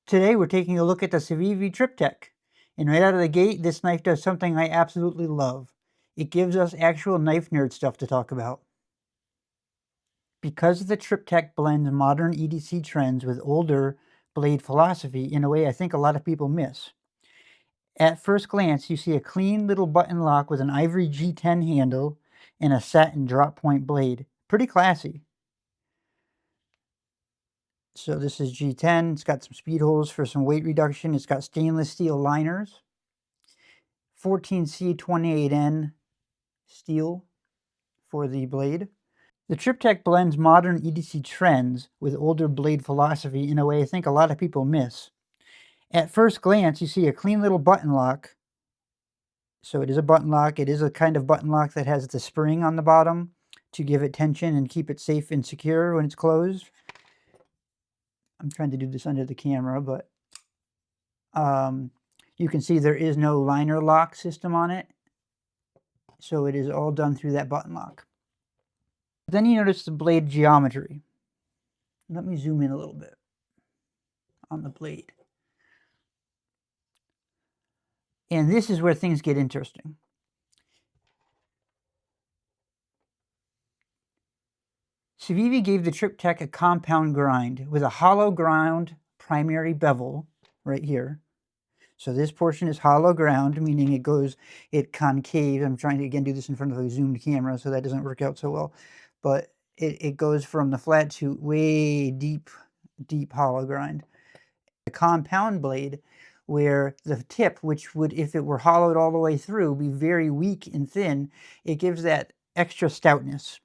Today we're taking a look at the Civivi TRIPTYCHE, and right out of the gate this knife does something I absolutely love. It gives us actual knife nerd stuff to talk about. Because the TRIPTYCHE blends modern EDC trends with older blade philosophy in a way I think a lot of people miss. At first glance you see a clean little button lock with an ivory G10 handle and a satin drop point blade. Pretty classy. So this is G10, it's got some speed holes for some weight reduction, it's got stainless steel liners, 14C28N steel for the blade. The TRIPTYCHE blends modern EDC trends with older blade philosophy in a way I think a lot of people miss. At first glance you see a clean little button lock. So it is a button lock, it is a kind of button lock that has the spring on the bottom to give it tension and keep it safe and secure when it's closed. I'm trying to do this under the camera, but you can see there is no liner lock system on it. So it is all done through that button lock. Then you notice the blade geometry. Let me zoom in a little bit on the blade. And this is where things get interesting. Civivi gave the TRIPTYCHE a compound grind with a hollow ground primary bevel right here. So this portion is hollow ground, meaning it concaves. I'm trying to again do this in front of a zoomed camera, so that doesn't work out so well. But it goes from the flat to way deep hollow grind. A compound blade where the tip, which would, if it were hollowed all the way through, be very weak and thin, it gives that extra stoutness.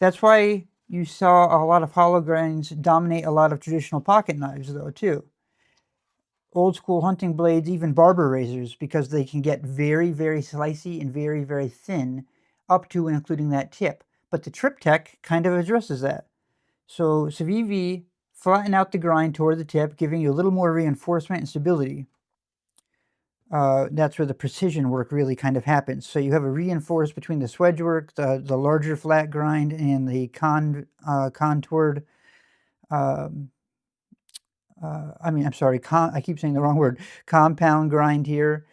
That's why you saw a lot of hollow grinds dominate a lot of traditional pocket knives, though, too. Old school hunting blades, even barber razors, because they can get very, very slicey and very, very thin, up to and including that tip. But the TRIPTYCHE kind of addresses that. So Civivi flatten out the grind toward the tip, giving you a little more reinforcement and stability. That's where the precision work really kind of happens. So you have a reinforce between the swedge work, the larger flat grind, and the contoured, I keep saying the wrong word, compound grind here.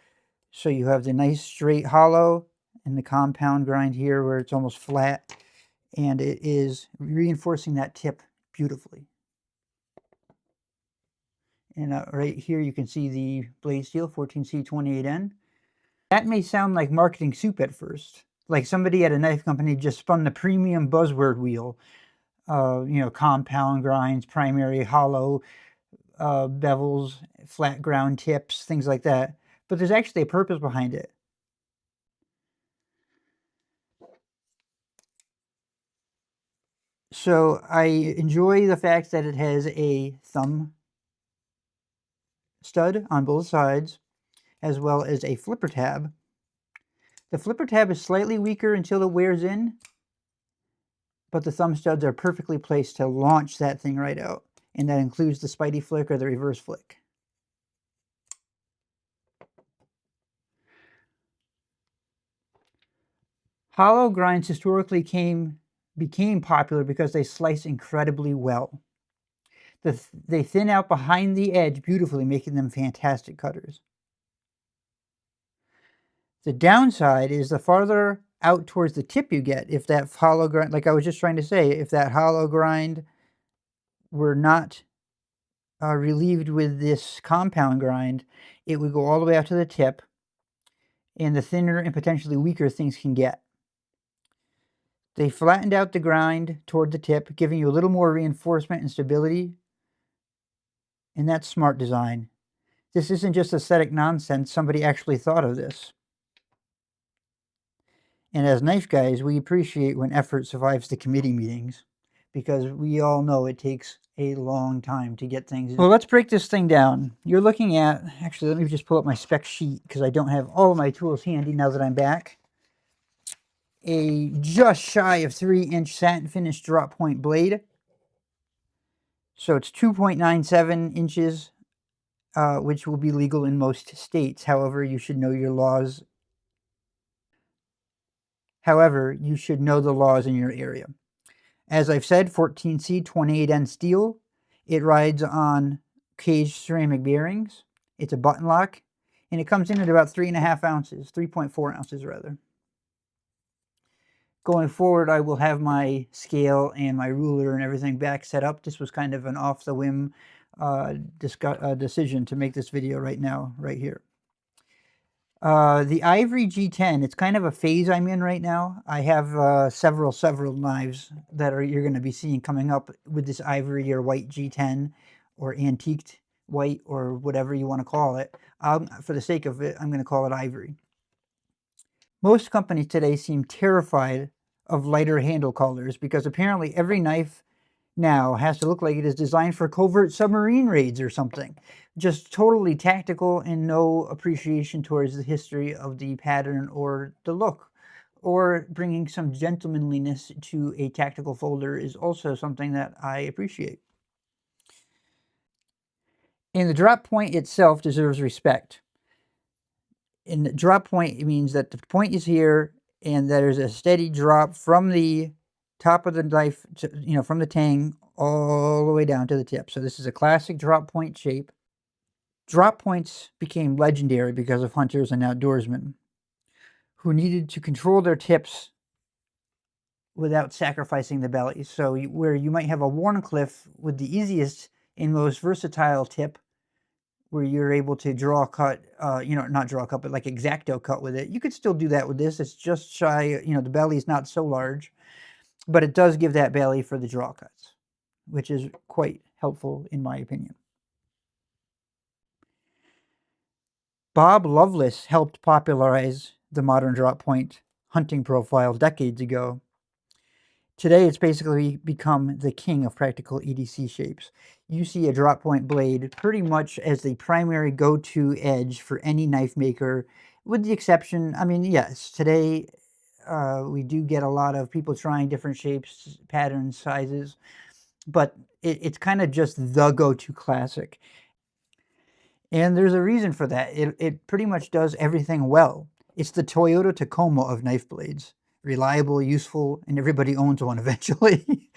So you have the nice straight hollow and the compound grind here where it's almost flat, and it is reinforcing that tip beautifully. And right here you can see the blade steel, 14C28N. That may sound like marketing soup at first, like somebody at a knife company just spun the premium buzzword wheel. Compound grinds, primary, hollow, bevels, flat ground tips, things like that. But there's actually a purpose behind it. So I enjoy the fact that it has a thumb stud on both sides, as well as a flipper tab. The flipper tab is slightly weaker until it wears in, but the thumb studs are perfectly placed to launch that thing right out. And that includes the Spidey flick or the reverse flick. Hollow grinds historically became popular because they slice incredibly well. They thin out behind the edge beautifully, making them fantastic cutters. The downside is the farther out towards the tip you get, if that hollow grind, like I was just trying to say, if that hollow grind were not relieved with this compound grind, it would go all the way out to the tip, and the thinner and potentially weaker things can get. They flattened out the grind toward the tip, giving you a little more reinforcement and stability. And that's smart design. This isn't just aesthetic nonsense. Somebody actually thought of this. And as knife guys, we appreciate when effort survives the committee meetings, because we all know it takes a long time to get things. Well, let's break this thing down. You're looking at, actually, let me just pull up my spec sheet because I don't have all of my tools handy now that I'm back. A just shy of 3-inch satin finish drop point blade. So it's 2.97 inches, which will be legal in most states. However, you should know your laws. However, you should know the laws in your area. As I've said, 14C28N steel. It rides on caged ceramic bearings. It's a button lock, and it comes in at about 3.5 ounces, 3.4 ounces rather. Going forward, I will have my scale and my ruler and everything back set up. This was kind of an off-the-whim decision to make this video right now, right here. The Ivory G10, it's kind of a phase I'm in right now. I have several knives that you're going to be seeing coming up with this ivory or white G10 or antiqued white or whatever you want to call it. For the sake of it, I'm going to call it ivory. Most companies today seem terrified of lighter handle colors because apparently every knife now has to look like it is designed for covert submarine raids or something. Just totally tactical and no appreciation towards the history of the pattern or the look. Or bringing some gentlemanliness to a tactical folder is also something that I appreciate. And the drop point itself deserves respect. In the drop point, it means that the point is here and there's a steady drop from the top of the knife, from the tang all the way down to the tip. So this is a classic drop point shape. Drop points became legendary because of hunters and outdoorsmen who needed to control their tips without sacrificing the belly. So where you might have a Warncliffe with the easiest and most versatile tip, where you're able to draw cut, not draw cut, but like X-Acto cut with it. You could still do that with this. It's just shy, the belly is not so large, but it does give that belly for the draw cuts, which is quite helpful in my opinion. Bob Lovelace helped popularize the modern drop point hunting profile decades ago. Today, it's basically become the king of practical EDC shapes. You see a drop point blade pretty much as the primary go-to edge for any knife maker, with the exception, yes, today we do get a lot of people trying different shapes, patterns, sizes, but it's kind of just the go-to classic. And there's a reason for that. It pretty much does everything well. It's the Toyota Tacoma of knife blades. Reliable, useful, and everybody owns one eventually.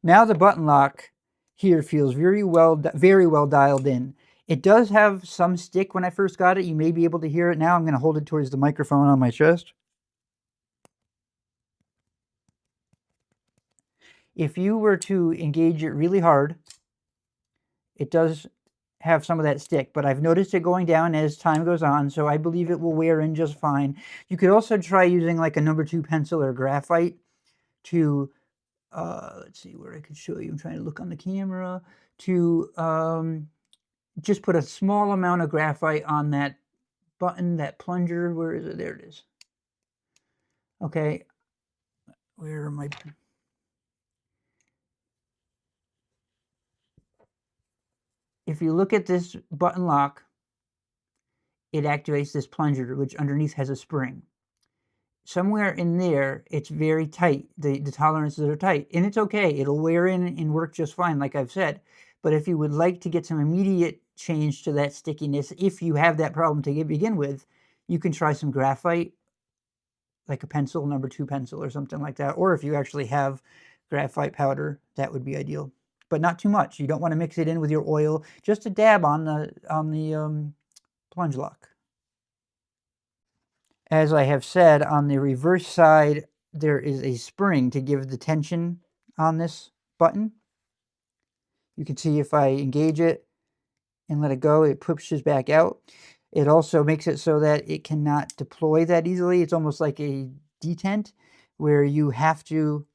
Now the button lock here feels very well dialed in. It does have some stick when I first got it. You may be able to hear it now. I'm going to hold it towards the microphone on my chest. If you were to engage it really hard, it does have some of that stick, but I've noticed it going down as time goes on, so I believe it will wear in just fine. You could also try using like a number 2 pencil or graphite to, let's see where I could show you. I'm trying to look on the camera, to just put a small amount of graphite on that button, that plunger. Where is it? There it is. Okay, where am I? If you look at this button lock, it activates this plunger, which underneath has a spring. Somewhere in there, it's very tight. The tolerances are tight, and it's okay. It'll wear in and work just fine, like I've said. But if you would like to get some immediate change to that stickiness, if you have that problem to begin with, you can try some graphite, like a pencil, number 2 pencil or something like that. Or if you actually have graphite powder, that would be ideal. But not too much. You don't want to mix it in with your oil. Just a dab on the plunge lock. As I have said, on the reverse side, there is a spring to give the tension on this button. You can see if I engage it and let it go, it pushes back out. It also makes it so that it cannot deploy that easily. It's almost like a detent where you have to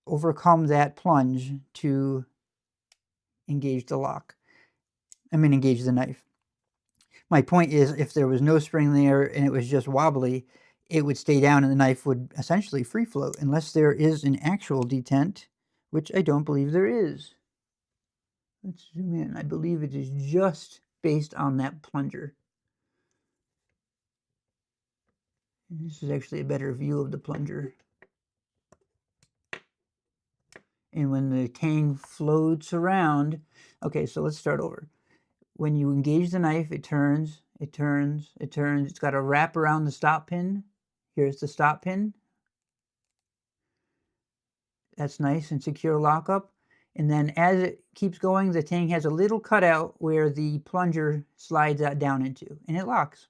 overcome that plunge to engage the lock. Engage the knife. My point is, if there was no spring there and it was just wobbly, it would stay down and the knife would essentially free float, unless there is an actual detent, which I don't believe there is. Let's zoom in. I believe it is just based on that plunger. And this is actually a better view of the plunger. And when the tang floats around, okay, so let's start over. When you engage the knife, it turns, it turns, it turns. It's got a wrap around the stop pin. Here's the stop pin. That's nice and secure lockup. And then as it keeps going, the tang has a little cutout where the plunger slides that down into, and it locks.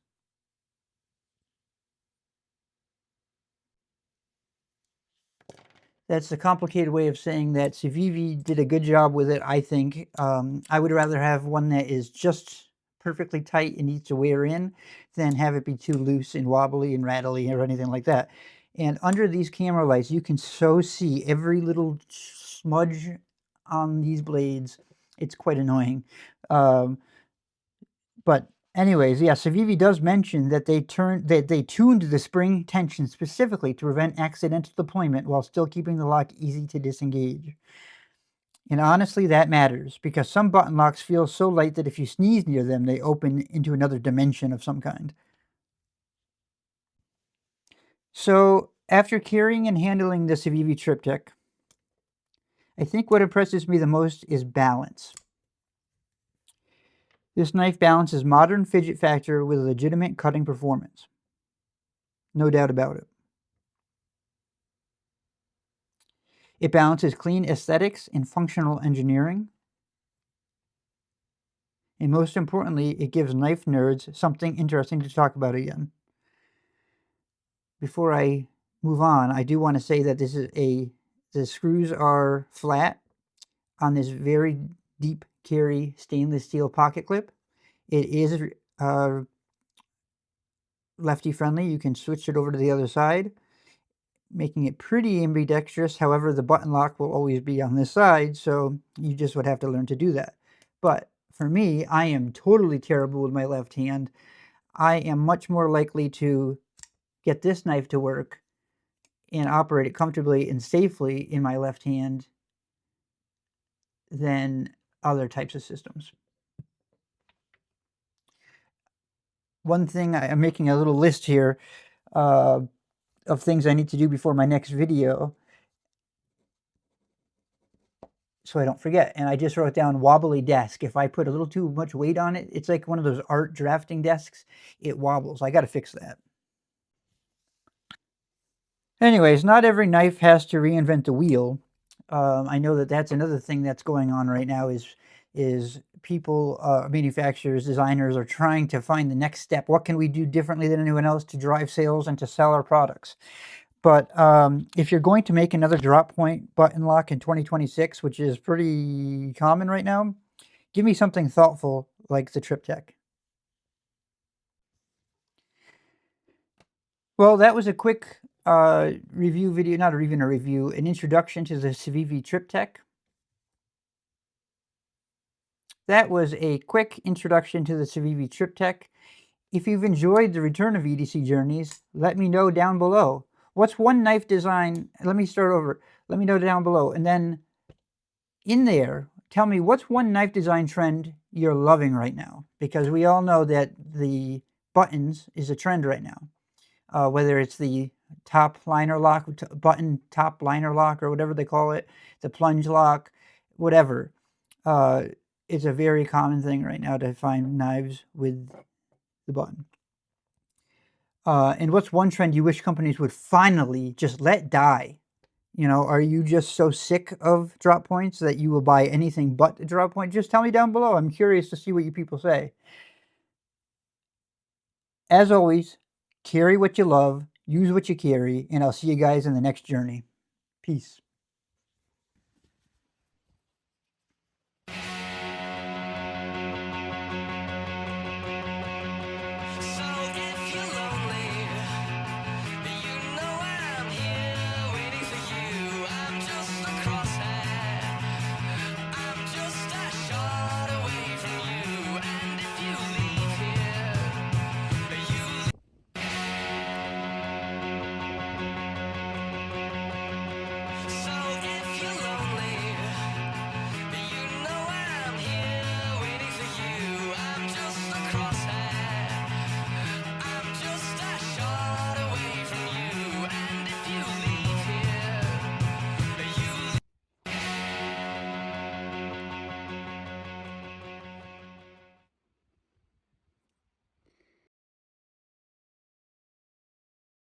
That's a complicated way of saying that Civivi did a good job with it, I think. I would rather have one that is just perfectly tight and needs to wear in than have it be too loose and wobbly and rattly or anything like that. And under these camera lights, you can so see every little smudge on these blades. It's quite annoying. But anyways, yeah, Civivi does mention that they tuned the spring tension specifically to prevent accidental deployment while still keeping the lock easy to disengage. And honestly, that matters because some button locks feel so light that if you sneeze near them, they open into another dimension of some kind. So after carrying and handling the Civivi TRIPTYCHE, I think what impresses me the most is balance. This knife balances modern fidget factor with legitimate cutting performance. No doubt about it. It balances clean aesthetics and functional engineering. And most importantly, it gives knife nerds something interesting to talk about again. Before I move on, I do want to say that the screws are flat on this very deep carry stainless steel pocket clip. It is lefty friendly. You can switch it over to the other side, making it pretty ambidextrous. However, the button lock will always be on this side, so you just would have to learn to do that. But for me, I am totally terrible with my left hand. I am much more likely to get this knife to work and operate it comfortably and safely in my left hand than other types of systems. One thing, I'm making a little list here of things I need to do before my next video so I don't forget. And I just wrote down wobbly desk. If I put a little too much weight on it, it's like one of those art drafting desks. It wobbles. I got to fix that. Anyways, not every knife has to reinvent the wheel. I know that that's another thing that's going on right now is people, manufacturers, designers are trying to find the next step. What can we do differently than anyone else to drive sales and to sell our products? But if you're going to make another drop point button lock in 2026, which is pretty common right now, give me something thoughtful like the TRIPTYCHE. Well, that was a quick review video, not even a review, an introduction to the Civivi TRIPTYCHE. That was a quick introduction to the Civivi TRIPTYCHE. If you've enjoyed the return of EDC Journeys, let me know down below. What's one knife design? Let me start over. Let me know down below. And then in there, tell me what's one knife design trend you're loving right now? Because we all know that the buttons is a trend right now. Whether it's the top liner lock, button top liner lock, or whatever they call it, the plunge lock, whatever. It's a very common thing right now to find knives with the button. And what's one trend you wish companies would finally just let die? You know, are you just so sick of drop points that you will buy anything but a drop point? Just tell me down below. I'm curious to see what you people say. As always, carry what you love, use what you carry, and I'll see you guys in the next journey. Peace.